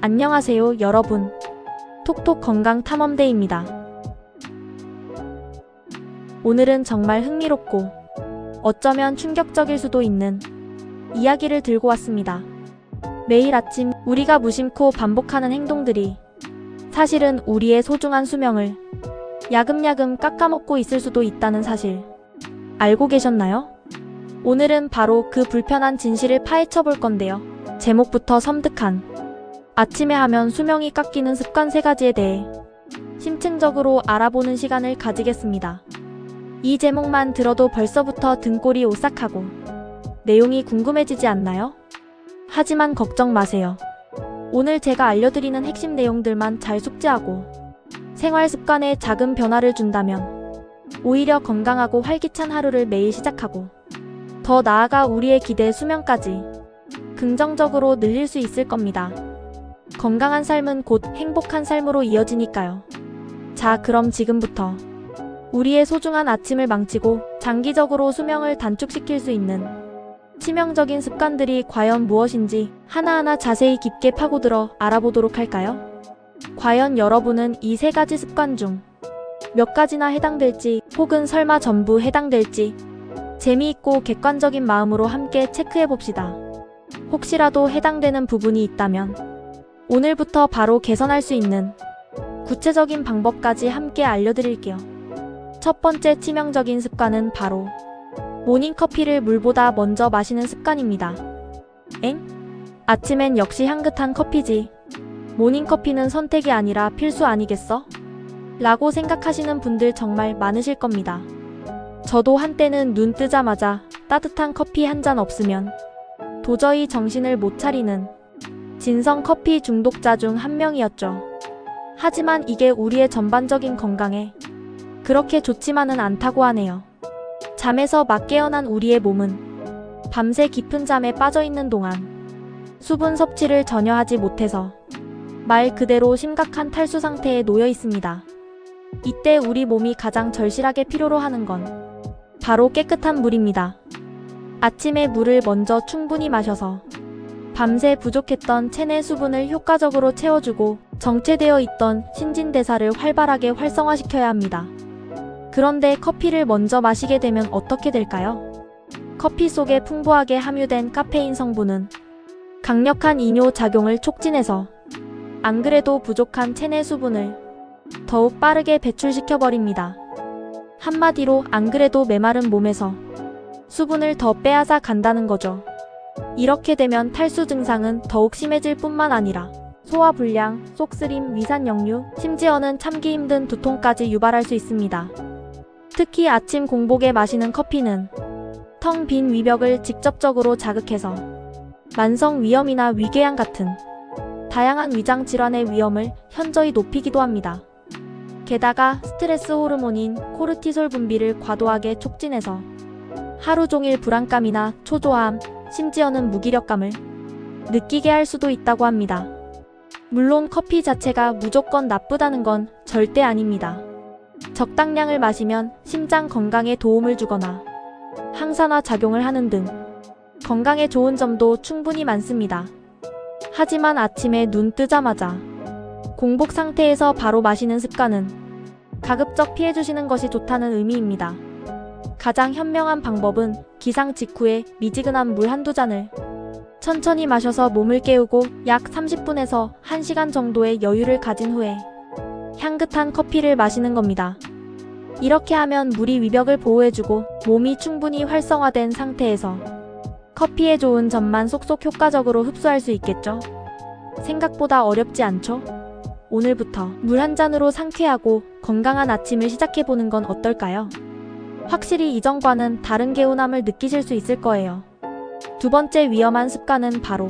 안녕하세요, 여러분. 톡톡 건강 탐험대입니다. 오늘은 정말 흥미롭고 어쩌면 충격적일 수도 있는 이야기를 들고 왔습니다. 매일 아침 우리가 무심코 반복하는 행동들이 사실은 우리의 소중한 수명을 야금야금 깎아먹고 있을 수도 있다는 사실 알고 계셨나요? 오늘은 바로 그 불편한 진실을 파헤쳐 볼 건데요. 제목부터 섬뜩한 아침에 하면 수명이 깎이는 습관 3가지에 대해 심층적으로 알아보는 시간을 가지겠습니다. 이 제목만 들어도 벌써부터 등골이 오싹하고 내용이 궁금해지지 않나요? 하지만 걱정 마세요. 오늘 제가 알려드리는 핵심 내용들만 잘 숙지하고 생활 습관에 작은 변화를 준다면 오히려 건강하고 활기찬 하루를 매일 시작하고 더 나아가 우리의 기대 수명까지 긍정적으로 늘릴 수 있을 겁니다. 건강한 삶은 곧 행복한 삶으로 이어지니까요. 자, 그럼 지금부터 우리의 소중한 아침을 망치고 장기적으로 수명을 단축시킬 수 있는 치명적인 습관들이 과연 무엇인지 하나하나 자세히 깊게 파고들어 알아보도록 할까요? 과연 여러분은 이 3가지 습관 중 몇 가지나 해당될지 혹은 설마 전부 해당될지 재미있고 객관적인 마음으로 함께 체크해봅시다. 혹시라도 해당되는 부분이 있다면 오늘부터 바로 개선할 수 있는 구체적인 방법까지 함께 알려드릴게요. 첫 번째 치명적인 습관은 바로 모닝커피를 물보다 먼저 마시는 습관입니다. 엥? 아침엔 역시 향긋한 커피지. 모닝커피는 선택이 아니라 필수 아니겠어? 라고 생각하시는 분들 정말 많으실 겁니다. 저도 한때는 눈 뜨자마자 따뜻한 커피 한 잔 없으면 도저히 정신을 못 차리는 진성 커피 중독자 중 한 명이었죠. 하지만 이게 우리의 전반적인 건강에 그렇게 좋지만은 않다고 하네요. 잠에서 막 깨어난 우리의 몸은 밤새 깊은 잠에 빠져있는 동안 수분 섭취를 전혀 하지 못해서 말 그대로 심각한 탈수 상태에 놓여 있습니다. 이때 우리 몸이 가장 절실하게 필요로 하는 건 바로 깨끗한 물입니다. 아침에 물을 먼저 충분히 마셔서 밤새 부족했던 체내 수분을 효과적으로 채워주고 정체되어 있던 신진대사를 활발하게 활성화시켜야 합니다. 그런데 커피를 먼저 마시게 되면 어떻게 될까요? 커피 속에 풍부하게 함유된 카페인 성분은 강력한 이뇨 작용을 촉진해서 안 그래도 부족한 체내 수분을 더욱 빠르게 배출시켜버립니다. 한마디로 안 그래도 메마른 몸에서 수분을 더 빼앗아 간다는 거죠. 이렇게 되면 탈수 증상은 더욱 심해질 뿐만 아니라 소화불량, 속쓰림, 위산역류, 심지어는 참기 힘든 두통까지 유발할 수 있습니다. 특히 아침 공복에 마시는 커피는 텅 빈 위벽을 직접적으로 자극해서 만성 위염이나 위궤양 같은 다양한 위장 질환의 위험을 현저히 높이기도 합니다. 게다가 스트레스 호르몬인 코르티솔 분비를 과도하게 촉진해서 하루 종일 불안감이나 초조함, 심지어는 무기력감을 느끼게 할 수도 있다고 합니다. 물론 커피 자체가 무조건 나쁘다는 건 절대 아닙니다. 적당량을 마시면 심장 건강에 도움을 주거나 항산화 작용을 하는 등 건강에 좋은 점도 충분히 많습니다. 하지만 아침에 눈 뜨자마자 공복 상태에서 바로 마시는 습관은 가급적 피해주시는 것이 좋다는 의미입니다. 가장 현명한 방법은 기상 직후에 미지근한 물 한두 잔을 천천히 마셔서 몸을 깨우고 약 30분에서 1시간 정도의 여유를 가진 후에 향긋한 커피를 마시는 겁니다. 이렇게 하면 물이 위벽을 보호해주고 몸이 충분히 활성화된 상태에서 커피의 좋은 점만 쏙쏙 효과적으로 흡수할 수 있겠죠? 생각보다 어렵지 않죠? 오늘부터 물 한 잔으로 상쾌하고 건강한 아침을 시작해보는 건 어떨까요? 확실히 이전과는 다른 개운함을 느끼실 수 있을 거예요. 두 번째 위험한 습관은 바로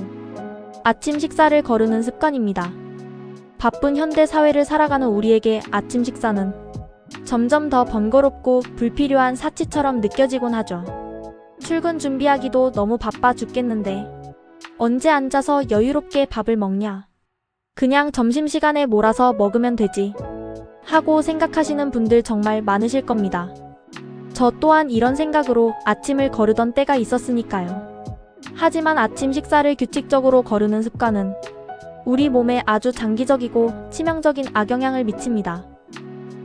아침 식사를 거르는 습관입니다. 바쁜 현대 사회를 살아가는 우리에게 아침 식사는 점점 더 번거롭고 불필요한 사치처럼 느껴지곤 하죠. 출근 준비하기도 너무 바빠 죽겠는데 언제 앉아서 여유롭게 밥을 먹냐? 그냥 점심시간에 몰아서 먹으면 되지 하고 생각하시는 분들 정말 많으실 겁니다. 저 또한 이런 생각으로 아침을 거르던 때가 있었으니까요. 하지만 아침 식사를 규칙적으로 거르는 습관은 우리 몸에 아주 장기적이고 치명적인 악영향을 미칩니다.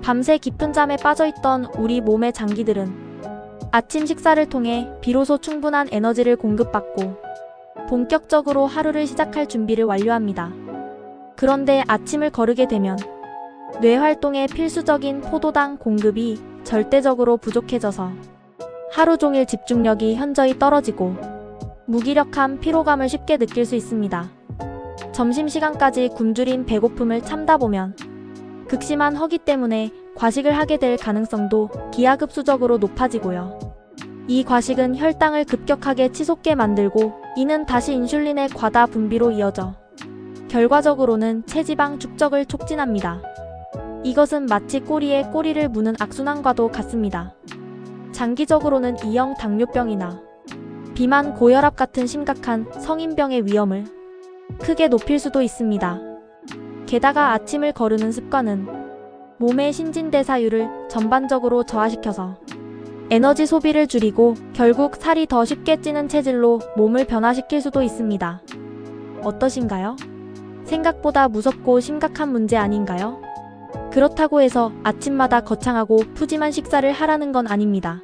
밤새 깊은 잠에 빠져있던 우리 몸의 장기들은 아침 식사를 통해 비로소 충분한 에너지를 공급받고 본격적으로 하루를 시작할 준비를 완료합니다. 그런데 아침을 거르게 되면 뇌 활동에 필수적인 포도당 공급이 절대적으로 부족해져서 하루 종일 집중력이 현저히 떨어지고 무기력함, 피로감을 쉽게 느낄 수 있습니다. 점심시간까지 굶주린 배고픔을 참다 보면 극심한 허기 때문에 과식을 하게 될 가능성도 기하급수적으로 높아지고요. 이 과식은 혈당을 급격하게 치솟게 만들고 이는 다시 인슐린의 과다 분비로 이어져 결과적으로는 체지방 축적을 촉진합니다. 이것은 마치 꼬리에 꼬리를 무는 악순환과도 같습니다. 장기적으로는 2형 당뇨병이나 비만, 고혈압 같은 심각한 성인병의 위험을 크게 높일 수도 있습니다. 게다가 아침을 거르는 습관은 몸의 신진대사율을 전반적으로 저하시켜서 에너지 소비를 줄이고 결국 살이 더 쉽게 찌는 체질로 몸을 변화시킬 수도 있습니다. 어떠신가요? 생각보다 무섭고 심각한 문제 아닌가요? 그렇다고 해서 아침마다 거창하고 푸짐한 식사를 하라는 건 아닙니다.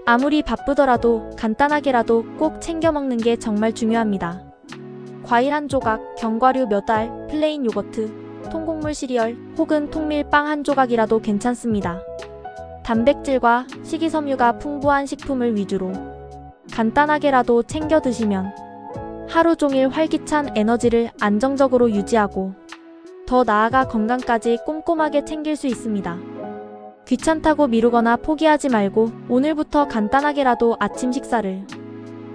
아무리 바쁘더라도 간단하게라도 꼭 챙겨 먹는 게 정말 중요합니다. 과일 한 조각, 견과류 몇 알, 플레인 요거트, 통곡물 시리얼 혹은 통밀빵 한 조각이라도 괜찮습니다. 단백질과 식이섬유가 풍부한 식품을 위주로 간단하게라도 챙겨 드시면 하루 종일 활기찬 에너지를 안정적으로 유지하고 더 나아가 건강까지 꼼꼼하게 챙길 수 있습니다. 귀찮다고 미루거나 포기하지 말고 오늘부터 간단하게라도 아침 식사를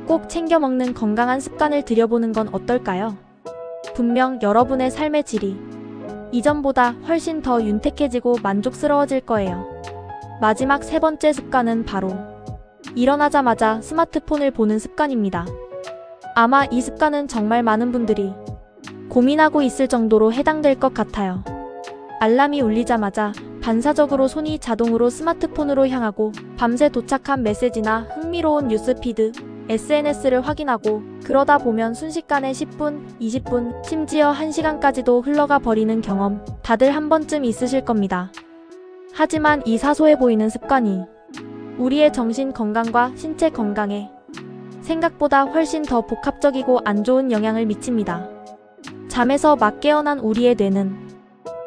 꼭 챙겨 먹는 건강한 습관을 들여보는 건 어떨까요? 분명 여러분의 삶의 질이 이전보다 훨씬 더 윤택해지고 만족스러워질 거예요. 마지막 세 번째 습관은 바로 일어나자마자 스마트폰을 보는 습관입니다. 아마 이 습관은 정말 많은 분들이 고민하고 있을 정도로 해당될 것 같아요. 알람이 울리자마자 반사적으로 손이 자동으로 스마트폰으로 향하고 밤새 도착한 메시지나 흥미로운 뉴스피드, SNS를 확인하고 그러다 보면 순식간에 10분, 20분, 심지어 1시간까지도 흘러가 버리는 경험 다들 한 번쯤 있으실 겁니다. 하지만 이 사소해 보이는 습관이 우리의 정신 건강과 신체 건강에 생각보다 훨씬 더 복합적이고 안 좋은 영향을 미칩니다. 잠에서 막 깨어난 우리의 뇌는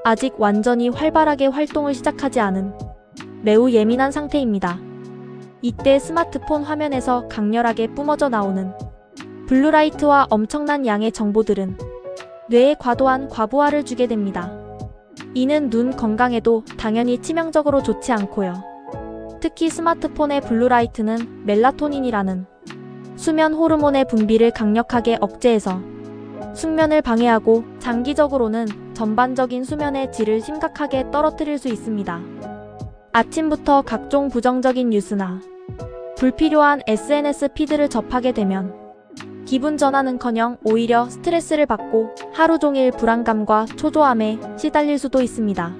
아직 완전히 활발하게 활동을 시작하지 않은 매우 예민한 상태입니다. 이때 스마트폰 화면에서 강렬하게 뿜어져 나오는 블루라이트와 엄청난 양의 정보들은 뇌에 과도한 과부하를 주게 됩니다. 이는 눈 건강에도 당연히 치명적으로 좋지 않고요. 특히 스마트폰의 블루라이트는 멜라토닌이라는 수면 호르몬의 분비를 강력하게 억제해서 숙면을 방해하고 장기적으로는 전반적인 수면의 질을 심각하게 떨어뜨릴 수 있습니다. 아침부터 각종 부정적인 뉴스나 불필요한 SNS 피드를 접하게 되면 기분 전환은커녕 오히려 스트레스를 받고 하루 종일 불안감과 초조함에 시달릴 수도 있습니다.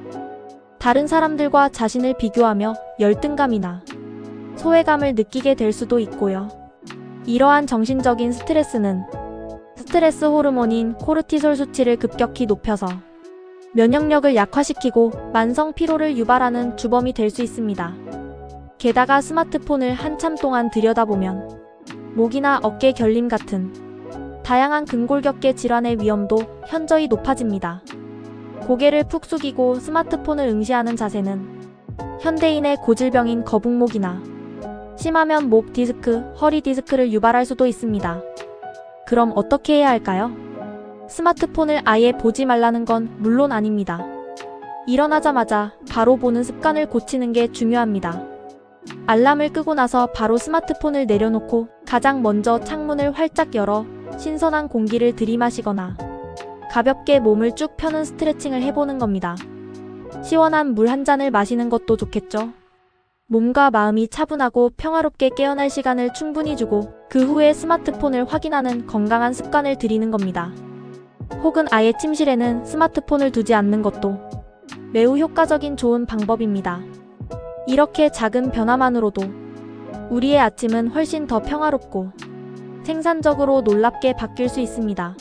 다른 사람들과 자신을 비교하며 열등감이나 소외감을 느끼게 될 수도 있고요. 이러한 정신적인 스트레스는 스트레스 호르몬인 코르티솔 수치를 급격히 높여서 면역력을 약화시키고 만성 피로를 유발하는 주범이 될 수 있습니다. 게다가 스마트폰을 한참 동안 들여다보면 목이나 어깨 결림 같은 다양한 근골격계 질환의 위험도 현저히 높아집니다. 고개를 푹 숙이고 스마트폰을 응시하는 자세는 현대인의 고질병인 거북목이나 심하면 목 디스크, 허리 디스크를 유발할 수도 있습니다. 그럼 어떻게 해야 할까요? 스마트폰을 아예 보지 말라는 건 물론 아닙니다. 일어나자마자 바로 보는 습관을 고치는 게 중요합니다. 알람을 끄고 나서 바로 스마트폰을 내려놓고 가장 먼저 창문을 활짝 열어 신선한 공기를 들이마시거나 가볍게 몸을 쭉 펴는 스트레칭을 해보는 겁니다. 시원한 물 한 잔을 마시는 것도 좋겠죠? 몸과 마음이 차분하고 평화롭게 깨어날 시간을 충분히 주고 그 후에 스마트폰을 확인하는 건강한 습관을 들이는 겁니다. 혹은 아예 침실에는 스마트폰을 두지 않는 것도 매우 효과적인 좋은 방법입니다. 이렇게 작은 변화만으로도 우리의 아침은 훨씬 더 평화롭고 생산적으로 놀랍게 바뀔 수 있습니다.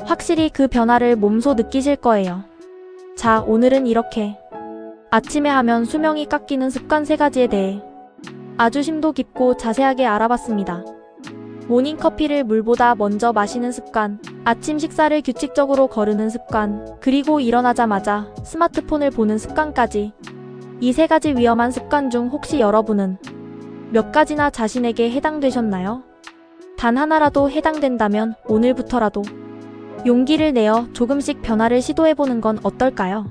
확실히 그 변화를 몸소 느끼실 거예요. 자, 오늘은 이렇게 아침에 하면 수명이 깎이는 습관 3가지에 대해 아주 심도 깊고 자세하게 알아봤습니다. 모닝커피를 물보다 먼저 마시는 습관, 아침 식사를 규칙적으로 거르는 습관, 그리고 일어나자마자 스마트폰을 보는 습관까지 이 3가지 위험한 습관 중 혹시 여러분은 몇 가지나 자신에게 해당되셨나요? 단 하나라도 해당된다면 오늘부터라도 용기를 내어 조금씩 변화를 시도해보는 건 어떨까요?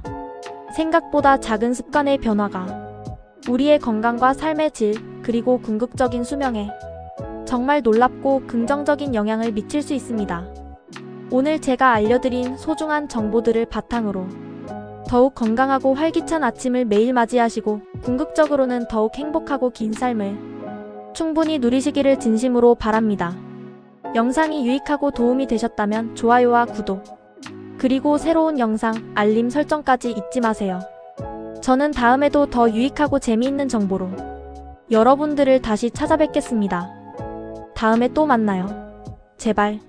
생각보다 작은 습관의 변화가 우리의 건강과 삶의 질, 그리고 궁극적인 수명에 정말 놀랍고 긍정적인 영향을 미칠 수 있습니다. 오늘 제가 알려드린 소중한 정보들을 바탕으로 더욱 건강하고 활기찬 아침을 매일 맞이하시고 궁극적으로는 더욱 행복하고 긴 삶을 충분히 누리시기를 진심으로 바랍니다. 영상이 유익하고 도움이 되셨다면 좋아요와 구독, 그리고 새로운 영상, 알림 설정까지 잊지 마세요. 저는 다음에도 더 유익하고 재미있는 정보로 여러분들을 다시 찾아뵙겠습니다. 다음에 또 만나요. 제발.